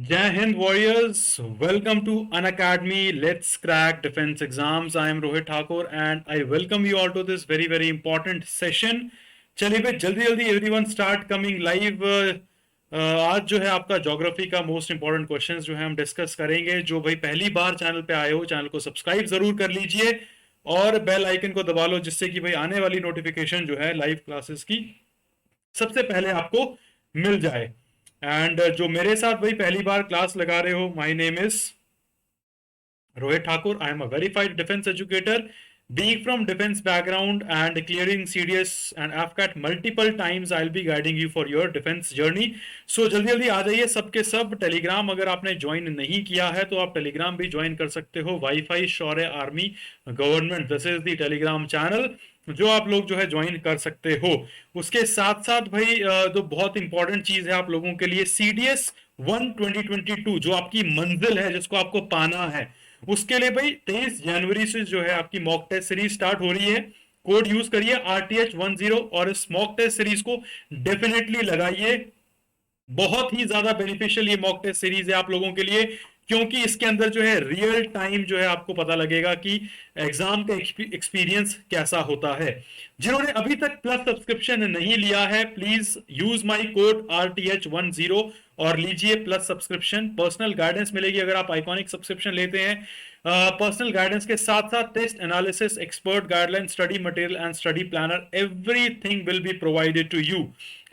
Jai Hind Warriors, welcome to Unacademy. Let's crack defense exams. I am Rohit Thakur and I welcome you all to this very important session. चलिए भाई जल्दी जल्दी everyone start coming live. आज जो है आपका geography का most important questions जो है हम डिस्कस करेंगे। जो भाई पहली बार चैनल पे आए हो, चैनल को सब्सक्राइब जरूर कर लीजिए और बेल आइकन को दबा लो, जिससे कि भाई आने वाली नोटिफिकेशन जो है लाइव क्लासेस की सबसे पहले आपको मिल जाए। एंड जो मेरे साथ भाई पहली बार क्लास लगा रहे हो, my name is Rohit Thakur. I am a verified defense educator. Being from defense background and clearing CDS and AFCAT multiple times, I'll be guiding you for your defense journey. So जल्दी जल्दी आ जाइए सबके सब। Telegram अगर आपने join नहीं किया है तो आप टेलीग्राम भी ज्वाइन कर सकते हो। Wifi Shaurya army government, this is the Telegram channel जो आप लोग जो है ज्वाइन कर सकते हो। उसके साथ साथ भाई जो बहुत इंपॉर्टेंट चीज है आप लोगों के लिए, CDS 1 2022 जो आपकी मंजिल है, जिसको आपको पाना है, उसके लिए भाई 23 जनवरी से जो है आपकी मॉक टेस्ट सीरीज स्टार्ट हो रही है। कोड यूज करिए RTH10 और इस मॉक टेस्ट सीरीज को डेफिनेटली लगाइए। बहुत ही ज्यादा बेनिफिशियल ये मॉक टेस्ट सीरीज है आप लोगों के लिए, क्योंकि इसके अंदर जो है रियल टाइम जो है आपको पता लगेगा कि एग्जाम का एक्सपीरियंस कैसा होता है। जिन्होंने अभी तक प्लस सब्सक्रिप्शन नहीं लिया है, please use my code RTH10 और लीजिए प्लस सब्सक्रिप्शन। पर्सनल गाइडेंस मिलेगी अगर आप आइकॉनिक सब्सक्रिप्शन लेते हैं। पर्सनल गाइडेंस के साथ साथ test analysis, expert guideline, study material and study planner, everything will be provided to you.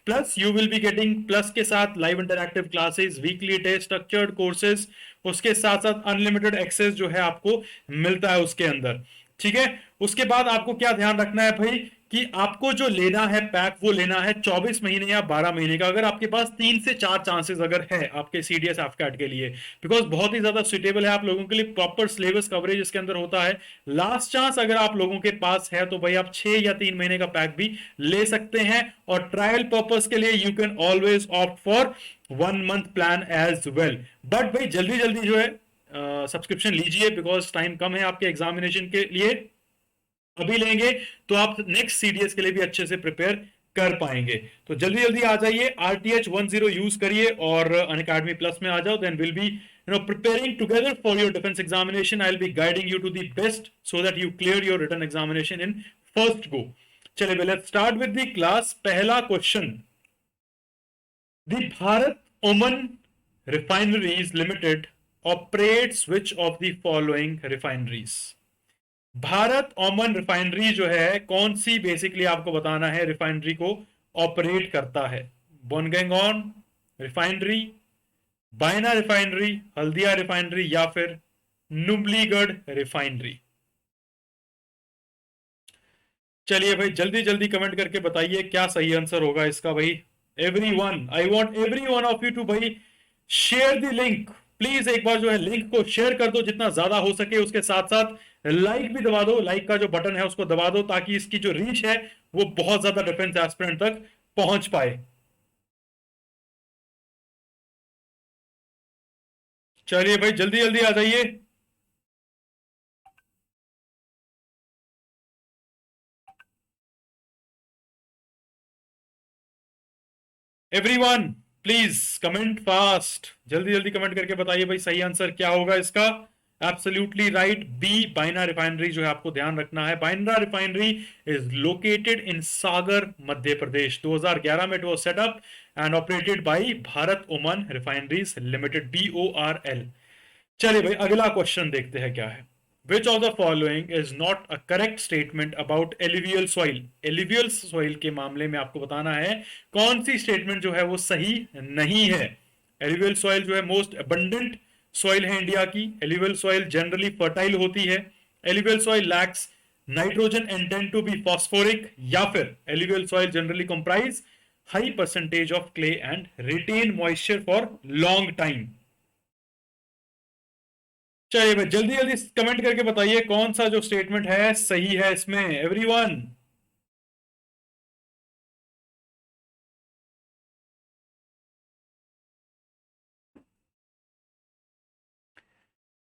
Plus you will be getting plus के साथ live interactive classes, weekly test, structured courses, उसके साथ साथ अनलिमिटेड एक्सेस जो है आपको मिलता है उसके अंदर। ठीक है, उसके बाद आपको क्या ध्यान रखना है भाई कि आपको जो लेना है पैक, वो लेना है 24 महीने या 12 महीने का। अगर आपके पास 3 से 4 चांसेस अगर है आपके CDS AFCAT के लिए, बिकॉज बहुत ही ज्यादा सुटेबल है आप लोगों के लिए, प्रॉपर सिलेबस कवरेज इसके अंदर होता है। लास्ट चांस अगर आप लोगों के पास है तो भाई आप 6 या 3 महीने का पैक भी ले सकते हैं। और ट्रायल पर्पस के लिए you can always opt for 1 month plan as well. But भाई जल्दी जल्दी जो है सब्सक्रिप्शन लीजिए, बिकॉज टाइम कम है आपके एग्जामिनेशन के लिए। अभी लेंगे तो आप नेक्स्ट CDS के लिए भी अच्छे से प्रिपेयर कर पाएंगे। तो जल्दी जल्दी आ जाइए, RTH10 यूज करिए और अनअकैडमी प्लस में आ जाओ। Then will be preparing together for your defense examination. I'll be guiding you to the best so that you clear your written examination in first go. चलिए, let's start with the class. पहला question, the Bharat Oman Refineries Limited operates which of the following refineries? Bharat ओमन refinery जो है कौन see basically आपको बताना है refinery को ऑपरेट करता है? बोनगंगोन रिफाइनरी, बायना रिफाइनरी, हल्दिया रिफाइनरी या फिर नुमलीगढ़ रिफाइनरी? चलिए भाई जल्दी जल्दी कमेंट करके बताइए क्या सही आंसर होगा इसका भाई। Everyone, I want everyone of you to भाई शेयर द लिंक। प्लीज एक बार जो है लिंक को शेयर कर दो जितना ज्यादा हो सके। उसके साथ साथ लाइक भी दबा दो, लाइक का जो बटन है उसको दबा दो, ताकि इसकी जो रीच है वो बहुत ज्यादा डिफेंस एस्पिरेंट तक पहुंच पाए। चलिए भाई जल्दी जल्दी आ जाइए। एवरीवन प्लीज कमेंट फास्ट, जल्दी जल्दी कमेंट करके बताइए भाई सही आंसर क्या होगा इसका। एब्सोल्युटली राइट, बी बायना रिफाइनरी जो है आपको ध्यान रखना है। बायना रिफाइनरी इज लोकेटेड इन सागर मध्य प्रदेश। 2011 में it was set up and operated by Bharat ओमन रिफाइनरीज लिमिटेड, BORL। चलिए भाई अगला क्वेश्चन देखते हैं क्या है। विच of the following is not a correct statement about alluvial soil? Alluvial soil के मामले में आपको बताना है कौन सी स्टेटमेंट जो है वो सही नहीं है। एलिवियल सॉइल जो है मोस्ट अबंडेंट सॉइल है इंडिया की। एलिवियल सॉइल जनरली फर्टाइल होती है। Alluvial soil lacks nitrogen and tend to be phosphoric, या फिर alluvial soil generally comprise high percentage of clay and retain moisture for long time. चलिए भाई जल्दी जल्दी कमेंट करके बताइए कौन सा जो स्टेटमेंट है सही है इसमें, एवरीवन।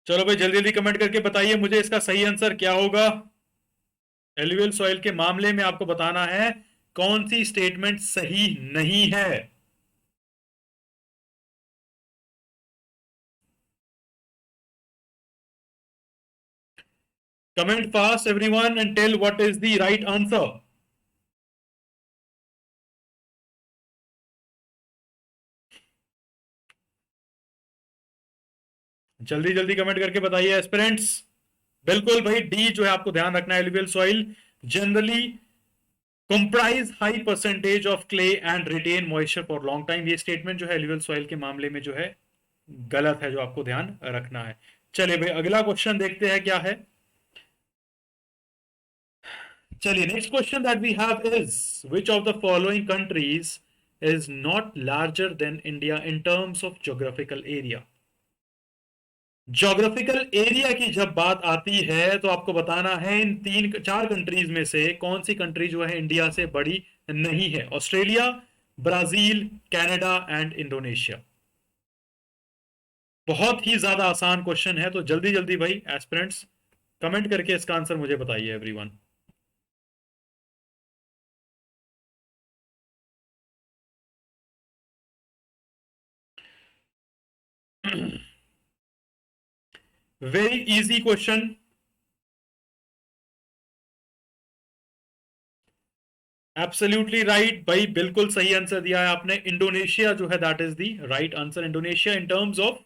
चलो भाई जल्दी जल्दी कमेंट करके बताइए मुझे इसका सही आंसर क्या होगा। एल्यूवियल सॉइल के मामले में आपको बताना है कौन सी स्टेटमेंट सही नहीं है। Comment fast, everyone, and tell what is the right answer. जल्दी जल्दी कमेंट करके बताइए एस्पिरेंट्स। बिल्कुल भाई, डी जो है आपको ध्यान रखना है, alluvial soil generally comprise high percentage of clay and retain moisture for long time. ये स्टेटमेंट जो है एलुवियल सॉइल के मामले में जो है गलत है, जो आपको ध्यान रखना है। चलिए भाई अगला क्वेश्चन देखते हैं क्या है। चलिए next question that we have is which of the following countries is not larger than India in terms of geographical area. Geographical area की जब बात आती है तो आपको बताना है इन तीन चार कंट्रीज में से कौन सी कंट्री जो है इंडिया से बड़ी नहीं है। Australia, Brazil, Canada and Indonesia. बहुत ही ज्यादा आसान क्वेश्चन है, तो जल्दी जल्दी भाई एस्पिरेंट्स कमेंट करके इसका आंसर मुझे बताइए everyone. Very easy question. Absolutely right भाई, बिल्कुल सही आंसर दिया है आपने। इंडोनेशिया जो है that is the right answer. Indonesia in terms of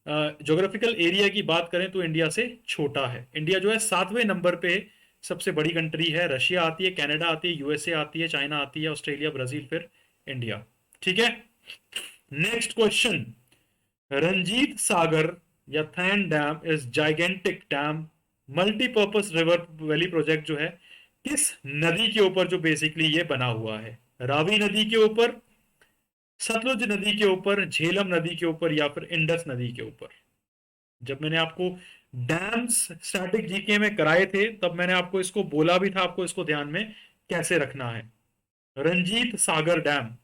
geographical area की बात करें तो इंडिया से छोटा है। इंडिया जो है 7वें नंबर पे सबसे बड़ी कंट्री है। रशिया आती है, कनाडा आती है, यूएसए आती है, चाइना आती है, ऑस्ट्रेलिया, ब्राजील, फिर इंडिया। ठीक है, नेक्स्ट क्वेश्चन। रंजीत सागर या thane dam is gigantic dam multipurpose river valley project जो है किस नदी के ऊपर जो बेसिकली ये बना हुआ है। रावी नदी के ऊपर, सतलुज नदी के ऊपर, झेलम नदी के ऊपर, या फिर इंडस नदी के ऊपर। जब मैंने आपको डैम्स स्टैटिक जीके में कराए थे तब मैंने आपको इसको बोला भी था, आपको इसको ध्यान में कैसे रखना है। रंजीत सागर डैम,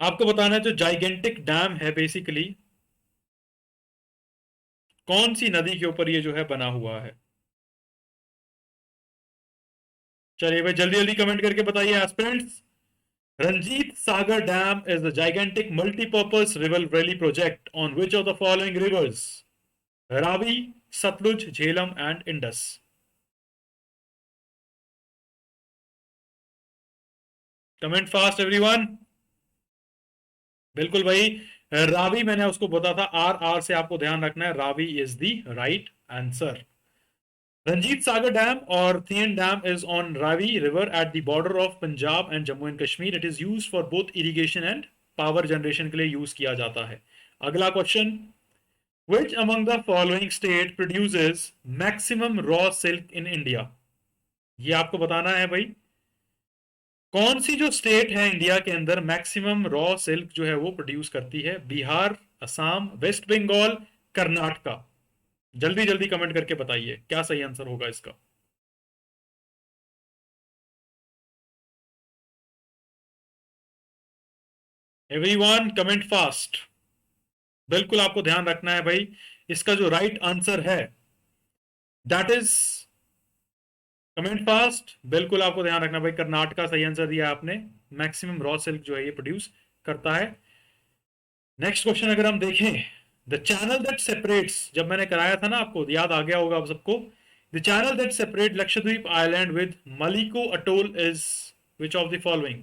आपको बताना है जो जाइगेंटिक डैम है बेसिकली कौन सी नदी के ऊपर ये जो है बना हुआ है। चलिए भाई जल्दी जल्दी कमेंट करके बताइए aspirants. Ranjit Sagar Dam is a gigantic multi-purpose river valley project on which of the following rivers? Ravi, Satluj, Jhelum and Indus. Comment fast everyone. बिल्कुल भाई, रावी मैंने उसको बोला था, आर आर से आपको ध्यान रखना है, Ravi is the right answer. Ranjit Sagar Dam or Thien Dam is on Ravi River at the border of Punjab and Jammu and Kashmir. It is used for both irrigation and power generation के लिए use किया जाता है। अगला question, which among the following state produces maximum raw silk in India? ये आपको बताना है भाई, कौन सी जो स्टेट है इंडिया के अंदर मैक्सिमम रॉ सिल्क जो है वो प्रोड्यूस करती है। बिहार, असम, वेस्ट बंगाल, कर्नाटका। जल्दी जल्दी कमेंट करके बताइए क्या सही आंसर होगा इसका। Everyone comment fast. बिल्कुल आपको ध्यान रखना है भाई, इसका जो राइट आंसर है दैट इज, कमेंट फास्ट, बिल्कुल आपको ध्यान रखना भाई, कर्नाटका सही आंसर दिया आपने। मैक्सिमम रॉ सिल्क जो है ये प्रोड्यूस करता है। नेक्स्ट क्वेश्चन अगर हम देखें, द चैनल दैट सेपरेट्स, जब मैंने कराया था ना आपको याद आ गया होगा आप सबको, the channel that separate Lakshadweep island with Maliku atoll is which of the following.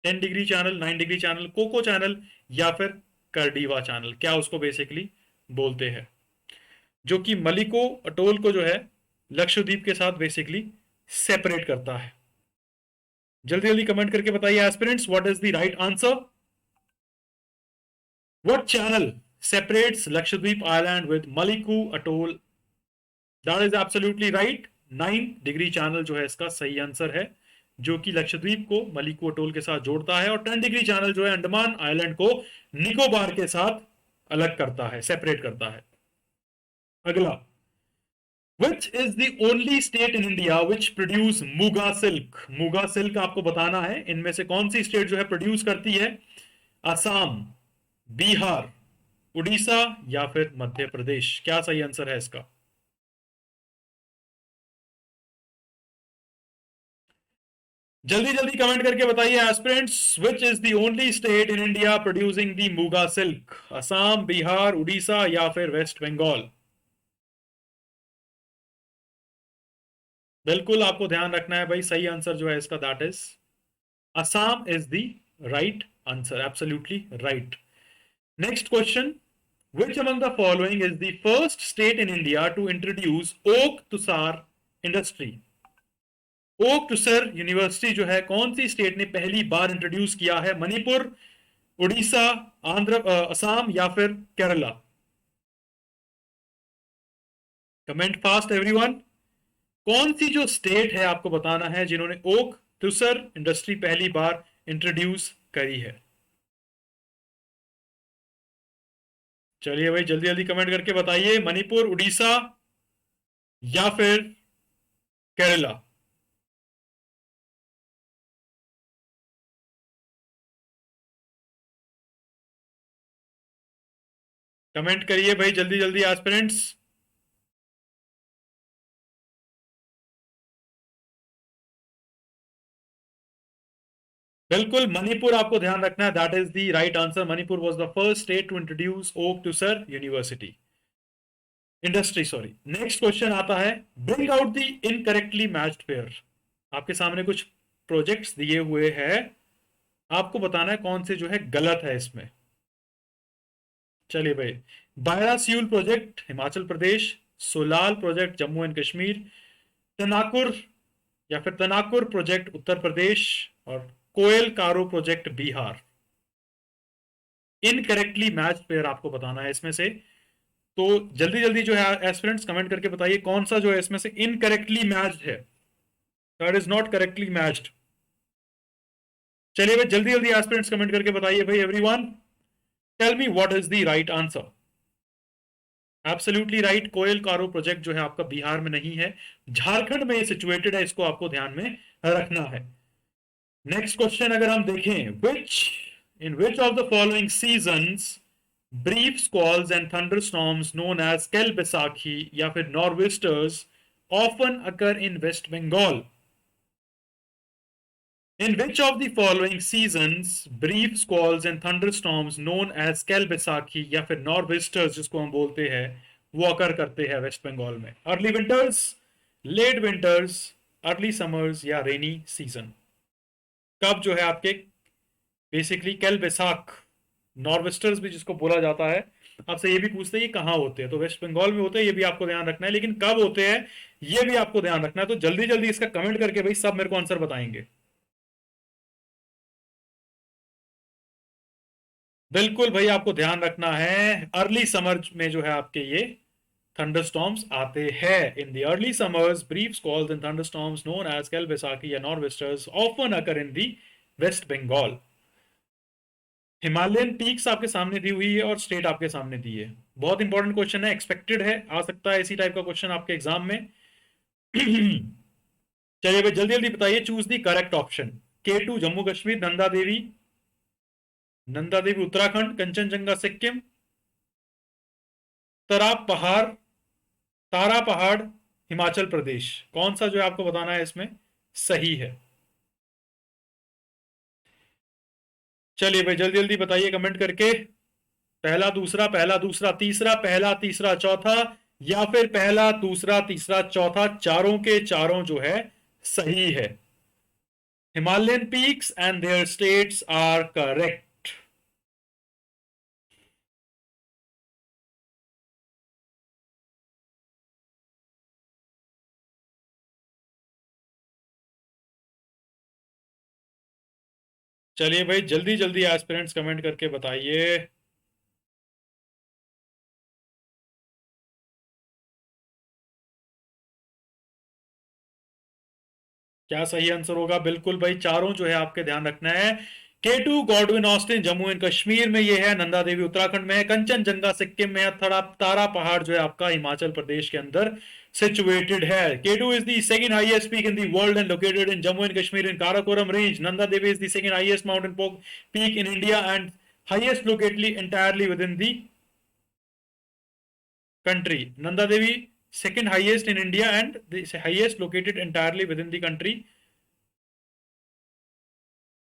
10 degree channel, 9 degree channel, coco channel, या फिर कर्डीवा चैनल। क्या उसको बेसिकली बोलते हैं जो कि मलिको अटोल को जो है लक्षद्वीप के साथ बेसिकली सेपरेट करता है। जल्दी जल्दी कमेंट करके बताइए aspirants, what is the right answer. What channel separates Lakshadweep Island with Maliku Atoll? That is absolutely right. 9 degree channel जो है इसका सही आंसर है, जो कि लक्षद्वीप को मलिकू अटोल के साथ जोड़ता है, और 10 डिग्री चैनल जो है अंडमान आइलैंड को निकोबार के साथ अलग करता है, सेपरेट करता है। अगला, which is the only state in India which produce muga silk. Muga silk आपको बताना है इनमें से कौन सी स्टेट जो है प्रोड्यूस करती है। असम, बिहार, उड़ीसा, या फिर मध्य प्रदेश। क्या सही आंसर है इसका। जल्दी जल्दी कमेंट करके बताइए aspirants, which is the only state in India producing the muga silk. Assam, Bihar, Orissa, या फिर वेस्ट बंगाल। बिल्कुल आपको ध्यान रखना है भाई, सही आंसर जो है इसका that is Assam is the right answer, absolutely right. Next question, which among the following is the first state in India to introduce oak tussar industry? Oak tussar university जो है कौन सी स्टेट ने पहली बार इंट्रोड्यूस किया है? मणिपुर, उड़ीसा, असम या फिर केरला? Comment fast everyone. कौन सी जो स्टेट है आपको बताना है जिन्होंने ओक टुसर इंडस्ट्री पहली बार इंट्रोड्यूस करी है? चलिए भाई जल्दी जल्दी कमेंट करके बताइए, मणिपुर, उड़ीसा या फिर केरला? कमेंट करिए भाई जल्दी जल्दी एस्पिरेंट्स। बिल्कुल मणिपुर आपको ध्यान रखना है, that is the right answer. Manipur was the first state to introduce oak tasar university industry, sorry. Next question आता है, bring out the incorrectly matched pair. आपके सामने कुछ प्रोजेक्ट्स दिए हुए हैं, आपको बताना है कौन से जो है गलत है इसमें। चलिए भाई, Bairasiul project Himachal Pradesh, Salal project Jammu and Kashmir, Tanakpur या फिर तनाकुर प्रोजेक्ट उत्तर प्रदेश, और Koel Karo project Bihar. Incorrectly match pair आपको बताना है इसमें से। तो जल्दी जल्दी जो है एस्पिरेंट्स कमेंट करके बताइए कौन सा जो है इसमें से इनकरेक्टली मैच्ड है, that is not correctly matched. चलिए भाई जल्दी जल्दी एस्पिरेंट्स कमेंट करके बताइए भाई everyone, tell me what is the right answer. Absolutely right, Koel Karo project जो है आपका बिहार में नहीं है, झारखंड में सिचुएटेड है, इसको आपको ध्यान में रखना है। नेक्स्ट क्वेश्चन अगर हम देखें, which of the following seasons brief squalls and thunderstorms known as Kal Baisakhi या फिर norwesters often occur in West Bengal? In which of the following seasons brief squalls and thunderstorms known as कैल बैसाखी या फिर नॉर्वेस्टर्स जिसको हम बोलते हैं वो अकर करते हैं वेस्ट बंगाल में? Early winters, late winters, early summers या रेनी सीजन? कब जो है आपके बेसिकली कैल बैसाख, नॉर्वेस्टर्स भी जिसको बोला जाता है, आपसे ये भी पूछते हैं ये कहाँ होते हैं, तो वेस्ट बंगाल में होते हैं, ये भी आपको ध्यान रखना है, लेकिन कब होते हैं ये भी आपको ध्यान रखना है। तो जल्दी जल्दी इसका कमेंट करके भाई सब मेरे को आंसर बताएंगे। बिल्कुल भाई आपको ध्यान रखना है, अर्ली समर में जो है आपके ये थंडरस्टॉर्म्स आते हैं। In the early summers brief squalls and thunderstorms known as Kal Baisakhi या norwesters often occur in the West Bengal. Himalayan peaks आपके सामने दी हुई है और स्टेट आपके सामने दी है, बहुत इंपॉर्टेंट क्वेश्चन है, एक्सपेक्टेड है, आ सकता है इसी टाइप का क्वेश्चन आपके एग्जाम में। चलिए भाई जल्दी जल्दी बताइए, choose the correct option. K2 Jammu Kashmir, Nanda Devi Uttarakhand, Kanchenjunga Sikkim, Tara Pahar तारा पहाड़ हिमाचल प्रदेश, कौन सा जो है आपको बताना है इसमें सही है? चलिए भाई जल्दी जल्दी बताइए कमेंट करके, पहला दूसरा तीसरा, पहला तीसरा चौथा या फिर पहला दूसरा तीसरा चौथा, चारों के चारों जो है सही है। Himalayan peaks and their states are correct. चलिए भाई जल्दी जल्दी एस्पिरेंट्स कमेंट करके बताइए। क्या सही आंसर होगा? बिल्कुल भाई चारों जो है आपके ध्यान रखना है। K2 Godwin Austen Jammu and Kashmir में ये है, नंदा देवी उत्तराखंड में है, कंचनजंगा सिक्किम में है, थोड़ा तारा पहाड़ जो है आपका हिमाचल प्रदेश के अंदर सिचुएटेड है। K2 is the second highest peak in the world and located in Jammu and Kashmir in Karakoram range. Nanda Devi is the second highest mountain peak in India and highest located entirely within the country. Nanda Devi second highest in India and the highest located entirely within the country.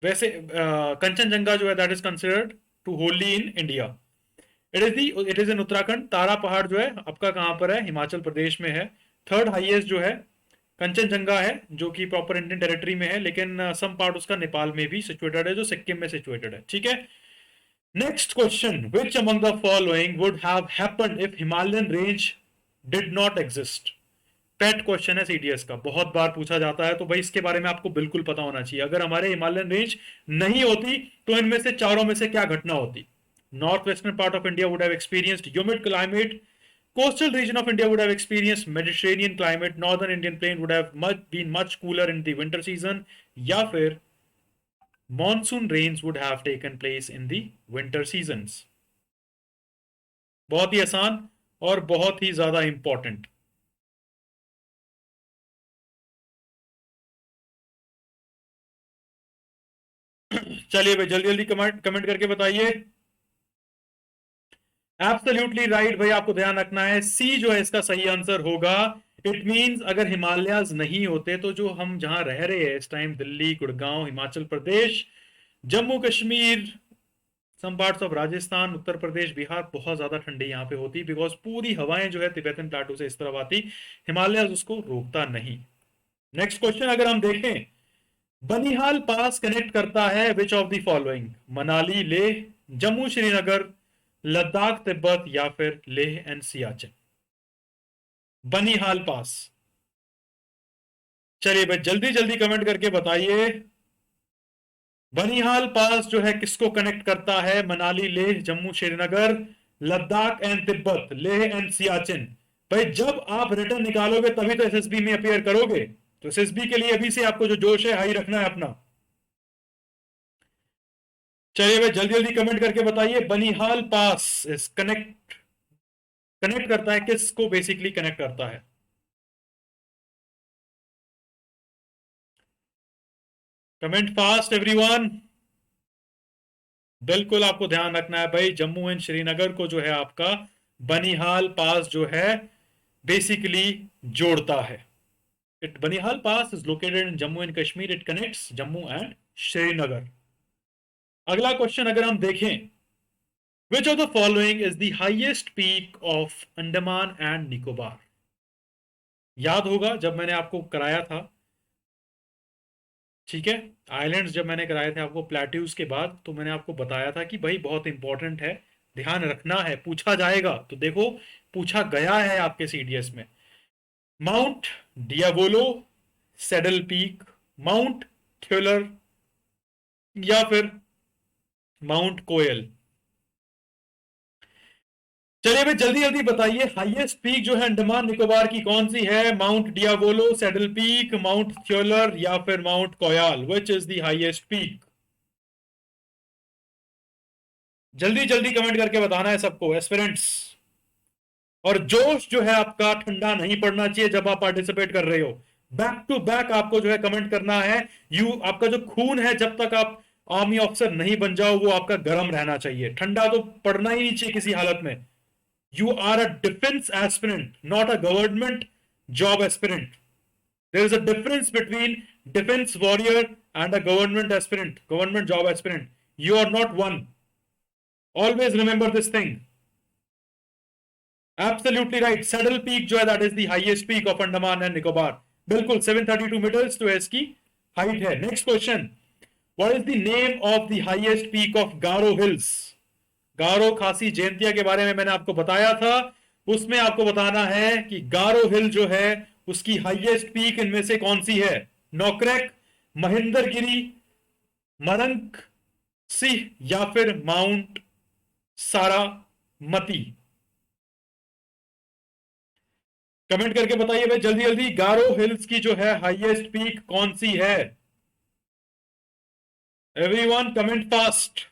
वैसे कंचनजंगा जो है that is considered to holy in India. It is in Uttarakhand. Tara Pahar जो है आपका कहां पर है? हिमाचल प्रदेश में है। थर्ड हाईएस्ट जो है कंचनजंगा है जो कि प्रॉपर इंडियन टेरिटरी में है, लेकिन सम पार्ट उसका नेपाल में भी सिचुएटेड है, जो सिक्किम में सिचुएटेड है। ठीक है, next question, which among the following would have happened if Himalayan range did not exist? Pet question है सीडीएस का, बहुत बार पूछा जाता है, तो भाई इसके बारे में आपको बिल्कुल पता होना चाहिए। अगर हमारे हिमालयन रेंज नहीं होती तो इनमें से चारों में से क्या घटना होती? North western part of India would have experienced humid climate, coastal region of India would have experienced Mediterranean climate, northern Indian plain would have been much cooler in the winter season, या फिर monsoon rains would have taken place in the winter seasons? बहुत ही आसान और बहुत ही ज्यादा important. चलिए भाई जल्दी जल्दी कमेंट कमेंट करके बताइए। एब्सोल्युटली राइट भाई, आपको ध्यान रखना है सी जो है इसका सही आंसर होगा। इट मींस अगर हिमालयाज नहीं होते तो जो हम जहां रह रहे हैं इस time, Delhi, Gurgaon, Himachal Pradesh, Jammu Kashmir, some parts of Rajasthan, Uttar Pradesh, Bihar, बहुत ज्यादा ठंडी यहाँ पे होती, बिकॉज पूरी हवाएं जो है तिब्बतन प्लाटू से इस तरफ आती, हिमालय उसको रोकता नहीं। नेक्स्ट क्वेश्चन अगर हम देखें, बनिहाल पास कनेक्ट करता है विच of the following? Manali, Leh, Jammu Srinagar, Ladakh Tibet, या फिर लेह एंड सियाचिन? बनिहाल पास, चलिए भाई जल्दी जल्दी कमेंट करके बताइए। बनिहाल पास जो है किसको कनेक्ट करता है? Manali, Leh, Jammu Srinagar, Ladakh and Tibet, Leh and Siachen? भाई जब आप रिटर्न निकालोगे तभी तो एसएसबी में अपियर करोगे, तो एसएसबी के लिए अभी से आपको जो जोश है हाई रखना है अपना। चलिए भाई जल्दी जल्दी कमेंट करके बताइए, बनिहाल पास इस कनेक्ट कनेक्ट करता है किसको? बेसिकली कनेक्ट करता है, कमेंट फास्ट एवरीवन। बिल्कुल आपको ध्यान रखना है भाई, जम्मू एंड श्रीनगर को जो है आपका बनिहाल पास जो है बेसिकली जोड़ता है। It Banihal pass is located in Jammu and Kashmir, it connects Jammu and Srinagar. अगला क्वेश्चन अगर हम देखें, which of the following is the highest peak of Andaman and Nicobar? याद होगा जब मैंने आपको कराया था, ठीक है, आइलैंड्स जब मैंने कराए थे आपको प्लेट्यूज के बाद, तो मैंने आपको बताया था कि भाई बहुत इंपॉर्टेंट है, ध्यान रखना है, पूछा जाएगा। तो देखो पूछा गया है आपके सीडीएस में, mount Diavolo, Saddle Peak, Mount Thuillier, या फिर माउंट कोयल? चलिए भाई जल्दी जल्दी बताइए, हाईएस्ट पीक जो है अंडमान निकोबार की कौन सी है? Mount Diavolo, Saddle Peak, Mount Thuillier, या फिर Mount Koyob? Which is the highest peak? जल्दी जल्दी कमेंट करके बताना है सबको एस्पिरेंट्स। और जोश जो है आपका ठंडा नहीं पड़ना चाहिए जब आप पार्टिसिपेट कर रहे हो, बैक टू बैक आपको जो है कमेंट करना है। आपका जो खून है जब तक आप आर्मी ऑफिसर नहीं बन जाओ वो आपका गर्म रहना चाहिए, ठंडा तो पड़ना ही नहीं चाहिए किसी हालत में। You are a defense aspirant, not a government job aspirant. There is a difference between defense warrior and a government aspirant, government job aspirant. You are not one. Always remember this thing. Absolutely right. Saddle Peak जो है that is the highest peak of Andaman and Nicobar. बिल्कुल 732 meters तो इसकी height है। Next question, what is the name of the highest peak of Garo Hills? गारो खासी जयंतिया के बारे में मैंने आपको बताया था, उसमें आपको बताना है कि गारो हिल जो है उसकी हाईएस्ट पीक इनमें से कौन सी है? नौकरेक, महेंद्रगिरी, मरंक सिंह, या फिर माउंट सारामती? कमेंट करके बताइए भाई जल्दी जल्दी, गारो हिल्स की जो है हाईएस्ट पीक कौन सी है? Everyone comment fast.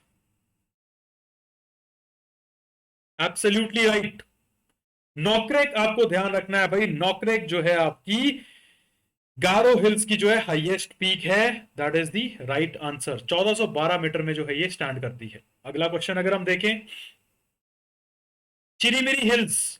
Absolutely right, Nokrek आपको ध्यान रखना है भाई, नौकरेक जो है आपकी गारो हिल्स की जो है हाईएस्ट पीक है, that is the right answer. 1412 metre में जो है ये स्टैंड करती है। अगला क्वेश्चन अगर हम देखें, Chirimiri hills,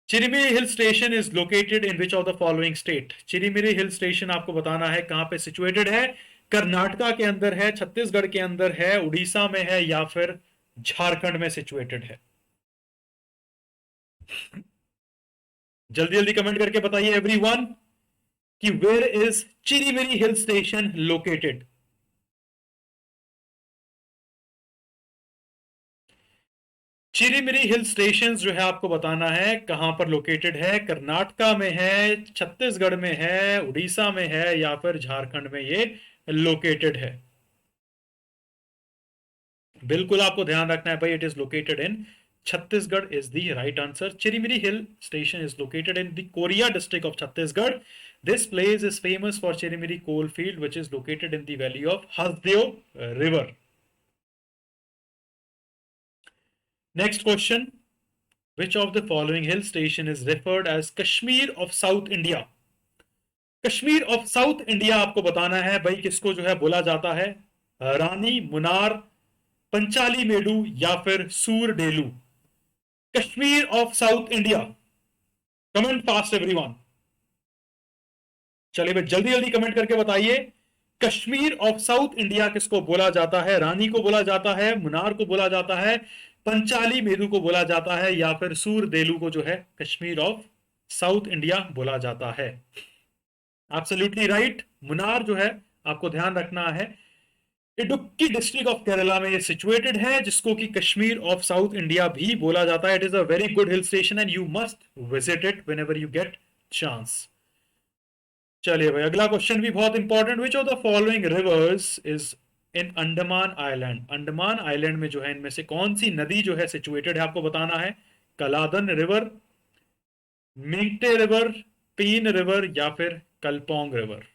Chirimiri hill station is located in which of the following state? Chirimiri hill station आपको बताना है कहां पे सिचुएटेड है, कर्नाटका के अंदर है, छत्तीसगढ़ के अंदर है, उड़ीसा में है, या फिर झारखंड में सिचुएटेड है? जल्दी जल्दी कमेंट करके बताइए एवरीवन। कि where is Chirimiri hill station located? Chirimiri hill station जो है आपको बताना है कहां पर लोकेटेड है। कर्नाटका में है, छत्तीसगढ़ में है, उड़ीसा में है, या फिर झारखंड में ये लोकेटेड है? बिल्कुल आपको ध्यान रखना है भाई, it is located in Chhattisgarh is the right answer. Chirimiri hill station is located in the Korea district of Chhattisgarh. This place is famous for Chirimiri coal field which is located in the valley of Hasdeo river. Next question, which of the following hill station is referred as Kashmir of South India? Kashmir of South India आपको बताना है भाई किसको जो है बोला जाता है। रानी, मुनार, पंचाली मेडू, या फिर सूर डेलू? Kashmir of South India, comment fast everyone. चलिए भाई जल्दी जल्दी कमेंट करके बताइए, कश्मीर ऑफ साउथ इंडिया किसको बोला जाता है? रानी को बोला जाता है, मुनार को बोला जाता है, पंचाली मेरू को बोला जाता है, या फिर सूर देलू को जो है कश्मीर ऑफ साउथ इंडिया बोला जाता है? एब्सोल्युटली राइट, मुनार जो है आपको ध्यान रखना है इडुक्की डिस्ट्रिक्ट ऑफ केरला में ये सिचुएटेड है, जिसको कि कश्मीर ऑफ साउथ इंडिया भी बोला जाता है। It is a very good hill station and you must visit it when ever you get chance. चलिए भाई अगला क्वेश्चन भी बहुत important, which of the following rivers is in Andaman island? Andaman island में जो है इनमें से कौन सी नदी जो है सिचुएटेड है आपको बताना है। कलादन रिवर, मिंगटे रिवर, पीन रिवर, या फिर कलपोंग रिवर?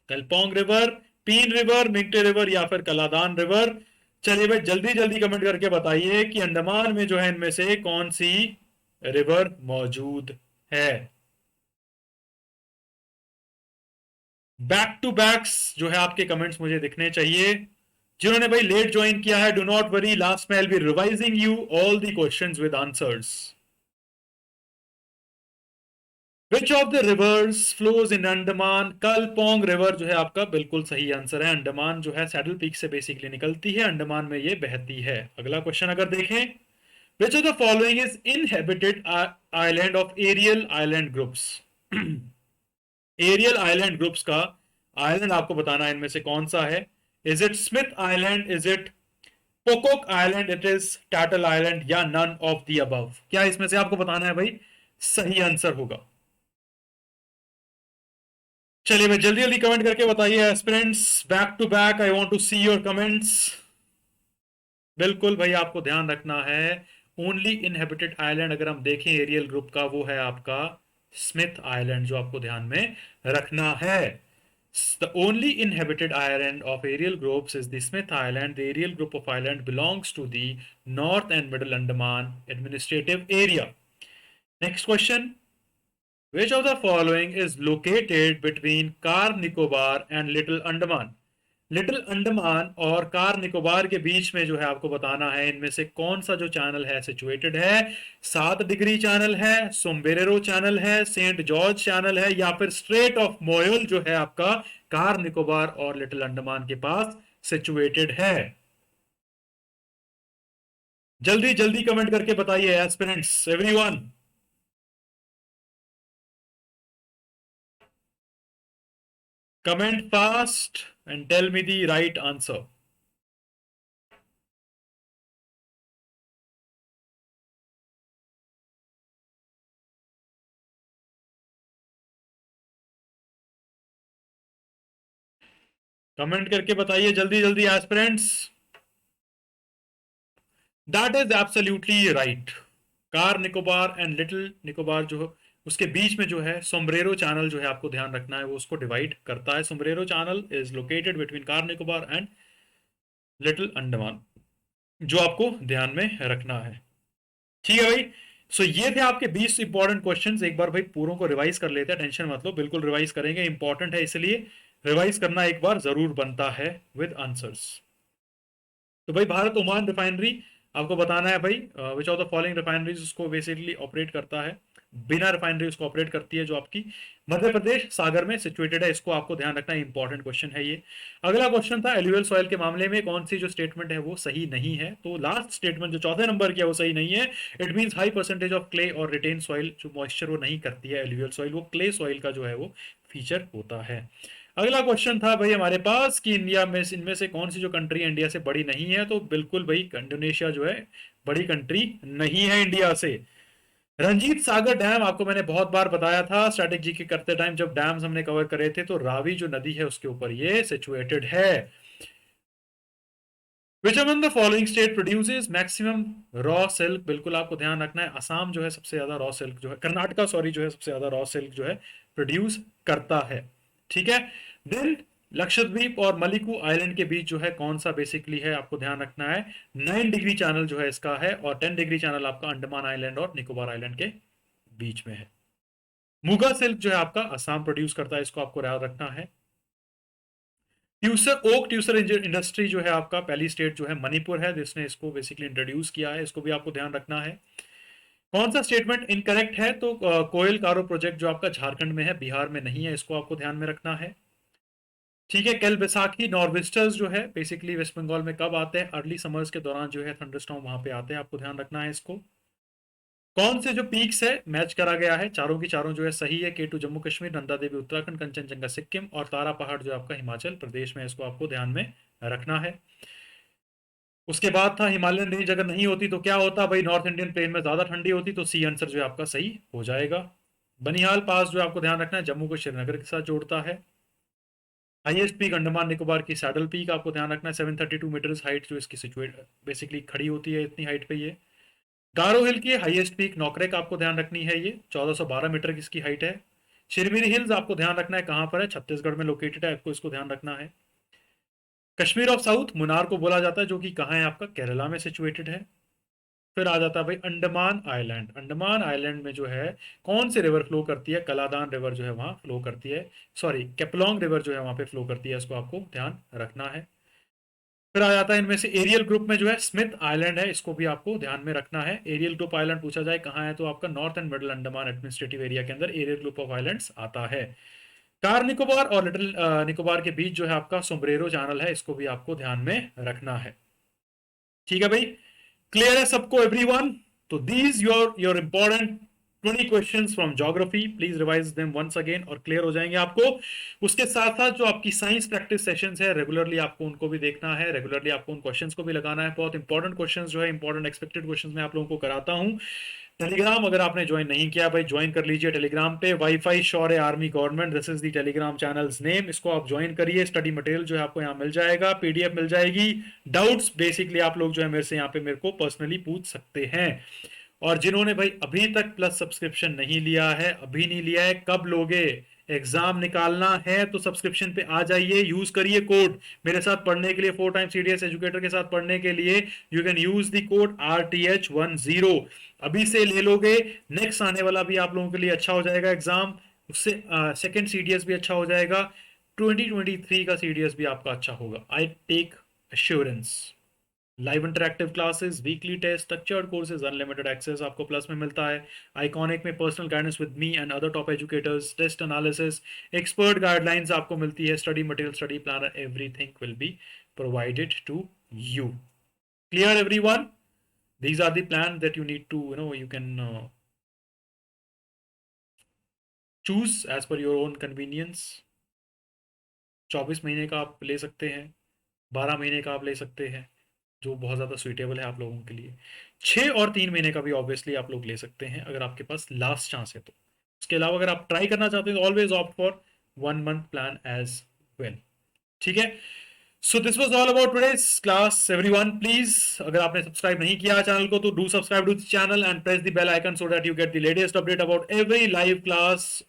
कलपोंग रिवर, पीन रिवर, मिंगटे रिवर, या फिर कलादान रिवर? चलिए भाई जल्दी जल्दी कमेंट करके बताइए कि अंडमान में जो है इनमें से कौन सी रिवर मौजूद है। बैक टू बैक्स जो है आपके कमेंट्स मुझे दिखने चाहिए। जिन्होंने भाई लेट ज्वाइन किया है, डू नॉट वरी, लास्ट में I will be revising you all the questions with answers. Which of the rivers flows in Andaman? Kalpong river जो है आपका बिल्कुल सही आंसर है। अंडमान जो है सैडल पीक से बेसिकली निकलती है, अंडमान में ये बहती है। अगला क्वेश्चन अगर देखें, which of the following is inhabited island of Aerial island groups? Aerial island groups का आइलैंड आपको बताना है इनमें से कौन सा है। Is it Smith island, is it Pocock island, it is Tattle island, या नन ऑफ द अबव? क्या इसमें से आपको बताना है भाई सही आंसर होगा? चलिए भाई जल्दी जल्दी कमेंट करके बताइए aspirants, back to back I want to see your comments. बिल्कुल भाई आपको ध्यान रखना है, ओनली इनहेबिटेड आइलैंड अगर हम देखें एरियल ग्रुप का वो है आपका स्मिथ आइलैंड, जो आपको ध्यान में रखना है। The only inhabited island of aerial groups is the Smith Island. The aerial group of island belongs to the North and Middle Andaman administrative area. Next question. Which of the following is located between Car Nicobar and Little Andaman? Little Andaman और car Nicobar के बीच में जो है आपको बताना है इनमें से कौन सा जो चैनल है सिचुएटेड है। 7 डिग्री चैनल है, सोम्बेरेरो चैनल है, सेंट जॉर्ज चैनल है, या फिर स्ट्रेट ऑफ मोयल जो है आपका कार निकोबार और लिटिल अंडमान के पास सिचुएटेड है? जल्दी जल्दी कमेंट करके बताइए aspirants everyone. Comment fast and tell me the right answer. Comment करके बताइए जल्दी जल्दी aspirants. That is absolutely right, car Nicobar and little Nicobar जो उसके बीच में जो है सोम्ब्रेरो चैनल जो है आपको ध्यान रखना है वो उसको डिवाइड करता है। Sombrero channel is located between car Nicobar and little Andaman, जो आपको ध्यान में रखना है। ठीक है भाई, सो ये थे आपके 20 इंपॉर्टेंट क्वेश्चंस। एक बार भाई पूरों को रिवाइज कर लेते हैं, टेंशन मत लो, बिल्कुल रिवाइज करेंगे, इंपॉर्टेंट है इसलिए रिवाइज करना एक बार जरूर बनता है विद आंसर्स। तो भाई भारत ओमान रिफाइनरी आपको बताना है भाई विच ऑफ द फॉलोइंग रिफाइनरीज उसको बेसिकली ऑपरेट करता है। बिना रिफाइनरी उसको ऑपरेट करती है, जो आपकी मध्य प्रदेश सागर में सिचुएटेड है। इसको आपको ध्यान रखना है, इंपॉर्टेंट क्वेश्चन है ये। अगला क्वेश्चन था एलुवियल सॉइल के मामले में कौन सी जो स्टेटमेंट है वो सही नहीं है। तो लास्ट स्टेटमेंट जो चौथे नंबर की है वो सही नहीं है। It means high percentage of clay और रिटेन सॉइल, जो मॉइस्चर वो नहीं करती है एलुवियल सॉइल, वो क्ले सॉइल का जो है वो फीचर होता है। अगला क्वेश्चन था भाई हमारे पास कि इंडिया में इनमें से कौन सी जो कंट्री इंडिया से बड़ी नहीं है। तो बिल्कुल भाई इंडोनेशिया जो है बड़ी कंट्री नहीं है इंडिया से। रंजीत सागर डैम आपको मैंने बहुत बार बताया था स्ट्रैटेजी के करते टाइम, जब डैम्स हमने कवर करे थे, तो रावी जो नदी है उसके ऊपर ये सिचुएटेड है। Which among the following state produces maximum raw silk, बिल्कुल आपको ध्यान रखना है, असम जो है सबसे ज्यादा रॉ सिल्क जो है, कर्नाटका सॉरी जो है सबसे ज्यादा रॉ सिल्क जो है प्रोड्यूस करता है। ठीक है। देन लक्षद्वीप और मलिकू आइलैंड के बीच जो है कौन सा बेसिकली है, आपको ध्यान रखना है 9 डिग्री चैनल जो है इसका है, और 10 डिग्री चैनल आपका अंडमान आइलैंड और निकोबार आइलैंड के बीच में है। मुगा सिल्क जो है आपका असम प्रोड्यूस करता है, इसको आपको याद रखना है। ट्यूसर ओक ट्यूसर इंडस्ट्री जो है आपका पहली स्टेट जो है मणिपुर है जिसने इसको बेसिकली इंट्रोड्यूस किया है, इसको भी आपको ध्यान रखना है। कौन सा स्टेटमेंट इनकरेक्ट है, तो कोयल कारो प्रोजेक्ट जो आपका झारखंड में है, बिहार में नहीं है, इसको आपको ध्यान में रखना है। ठीक है। कल बैसाखी नॉर्वेस्टर्स जो है बेसिकली वेस्ट बंगाल में कब आते हैं, अर्ली समर्स के दौरान जो है थंडरस्टॉर्म वहां पे आते हैं, आपको ध्यान रखना है इसको। कौन से जो पीक्स है मैच करा गया है, चारों की चारों जो है सही है, केटू जम्मू कश्मीर, नंदा देवी उत्तराखंड, कंचनजंगा सिक्किम और तारा पहाड़ जो आपका हिमाचल प्रदेश में, इसको आपको ध्यान में रखना है। उसके बाद था हिमालयन रेंज अगर नहीं होती तो क्या होता भाई, नॉर्थ इंडियन प्लेन में ज्यादा ठंडी होती, तो सी आंसर जो है आपका सही हो जाएगा। बनिहाल पास जो आपको ध्यान रखना है जम्मू को श्रीनगर के साथ जोड़ता है। हाईएस्ट पीक अंडमान निकोबार की सैडल पीक, आपको ध्यान रखना है 732 मीटर्स हाइट जो इसकी सिचुएट बेसिकली खड़ी होती है, इतनी हाइट पे ये। गारो हिल की हाईएस्ट पीक नौकरेक, आपको ध्यान रखनी है, ये 1412 मीटर की इसकी हाइट है। शिरमिरी हिल्स आपको ध्यान रखना है कहां पर है, छत्तीसगढ़ में लोकेटेड है, आपको इसको ध्यान रखना है। कश्मीर ऑफ साउथ मुनार को बोला जाता है, जो कि कहाँ है आपका केरला में सिचुएटेड है। फिर आ जाता है भाई अंडमान आइलैंड। अंडमान आइलैंड में जो है कौन सी रिवर फ्लो करती है, कलादान रिवर जो है वहां फ्लो करती है, सॉरी केपलोंग रिवर जो है वहां पे फ्लो करती है, इसको आपको ध्यान रखना है। फिर आ जाता है इनमें से एरियल ग्रुप में जो है स्मिथ आइलैंड है, इसको भी आपको ध्यान में रखना है। एरियल ग्रुप आइलैंड पूछा जाए कहाँ है, तो आपका north and middle Andaman administrative area के अंदर एरियल ग्रुप ऑफ आइलैंड्स आता है। कार निकोबार और लिटिल निकोबार के बीच जो है आपका सोम्ब्रेरो चैनल है, इसको भी आपको ध्यान में रखना है। ठीक है भाई, क्लियर है सबको एवरीवन। तो these your important 20 questions from geography, please revise them once again और क्लियर हो जाएंगे आपको। उसके साथ साथ जो आपकी साइंस प्रैक्टिस सेशंस है रेगुलरली आपको उनको भी देखना है, रेगुलरली आपको उन क्वेश्चंस को भी लगाना है। बहुत इंपॉर्टेंट क्वेश्चंस जो है इंपॉर्टेंट एक्सपेक्टेड क्वेश्चंस मैं आप लोगों को कराता हूँ। टेलीग्राम अगर आपने ज्वाइन नहीं किया भाई ज्वाइन कर लीजिए टेलीग्राम पे, wifi Shaurya army government, this is the Telegram channels name, इसको आप ज्वाइन करिए। स्टडी मटेरियल जो है आपको यहाँ मिल जाएगा, पीडीएफ मिल जाएगी। डाउट्स बेसिकली आप लोग जो है मेरे से यहाँ पे मेरे को पर्सनली पूछ सकते हैं। और जिन्होंने भाई अभी तक प्लस सब्सक्रिप्शन नहीं लिया है, अभी नहीं लिया है, कब लोगे, एग्जाम निकालना है तो सब्सक्रिप्शन पे आ जाइए, यूज करिए कोड मेरे साथ पढ़ने के लिए, 4 टाइम्स सीडीएस एजुकेटर के साथ पढ़ने के लिए you can use the code RTH10। अभी से ले लोगे, नेक्स्ट आने वाला भी आप लोगों के लिए अच्छा हो जाएगा एग्जाम, उससे सेकेंड सीडीएस भी अच्छा हो जाएगा, 2023 का सीडीएस भी आपका अच्छा होगा, I take assurance. Live interactive classes, weekly test, structured courses, unlimited access आपको प्लस में मिलता है। आइकॉनिक में personal guidance with me and other top educators, test analysis, expert guidelines आपको मिलती है, study material, study planner, everything will be provided to you. Clear everyone? These are the plans that you need to, you can choose as per your own convenience। 24 महीने का आप ले सकते हैं, 12 महीने का आप ले सकते हैं, जो बहुत ज़्यादा सुइटेबल है आप लोगों के लिए। 6 और 3 महीने का भी ऑब्वियसली आप लोग ले सकते हैं अगर आपके पास लास्ट चांस है तो। उसके अलावा अगर आप ट्राई करना चाहते हैं तो always opt for 1 month plan as well. ठीक है। So this was all about today's class everyone. Please अगर आपने सब्सक्राइब नहीं किया चैनल को तो do subscribe to the channel and press the bell icon so that you get the latest update about every live class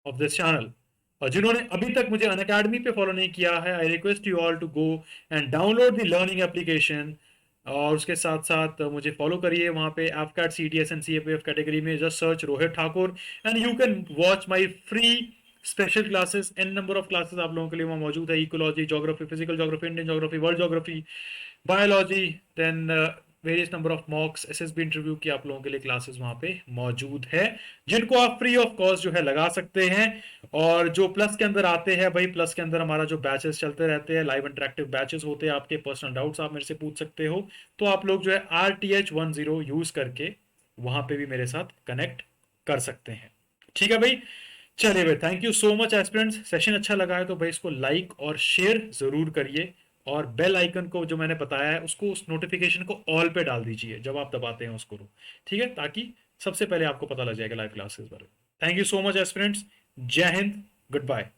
of this channel. और जिन्होंने अभी तक मुझे अनअकैडमी पे फॉलो नहीं किया है, I request you all to go and download the learning application, और उसके साथ साथ मुझे फॉलो करिए वहाँ पे AFCAT CTS and CAPF category में, just search Rohit Thakur and you can watch my free special classes. An number of classes आप लोगों के लिए वहाँ मौजूद है, ecology, geography, physical geography, Indian geography, world geography, biology, then various number of mocks, SSB interview की आप लोगों के लिए क्लासेस वहां पे मौजूद है, जिनको आप फ्री ऑफ कॉस्ट जो है लगा सकते हैं। और जो प्लस के अंदर आते हैं भाई, प्लस के अंदर हमारा जो बैचेस चलते रहते हैं, लाइव इंटरेक्टिव बैचेस होते हैं, आपके पर्सनल डाउट्स आप मेरे से पूछ सकते हो। तो आप लोग जो है RTH10 यूज करके वहां पे भी मेरे साथ कनेक्ट कर सकते हैं। ठीक है भाई, चलिए भाई, thank you so much aspirants. Session अच्छा लगा है तो भाई इसको लाइक और शेयर जरूर करिए, और बेल आइकन को जो मैंने बताया है उसको, उस नोटिफिकेशन को ऑल पे डाल दीजिए जब आप दबाते हैं उसको, ठीक है, ताकि सबसे पहले आपको पता लग जाएगा लाइव क्लासेस बारे में। Thank you so much aspirants, जय हिंद, गुड बाय।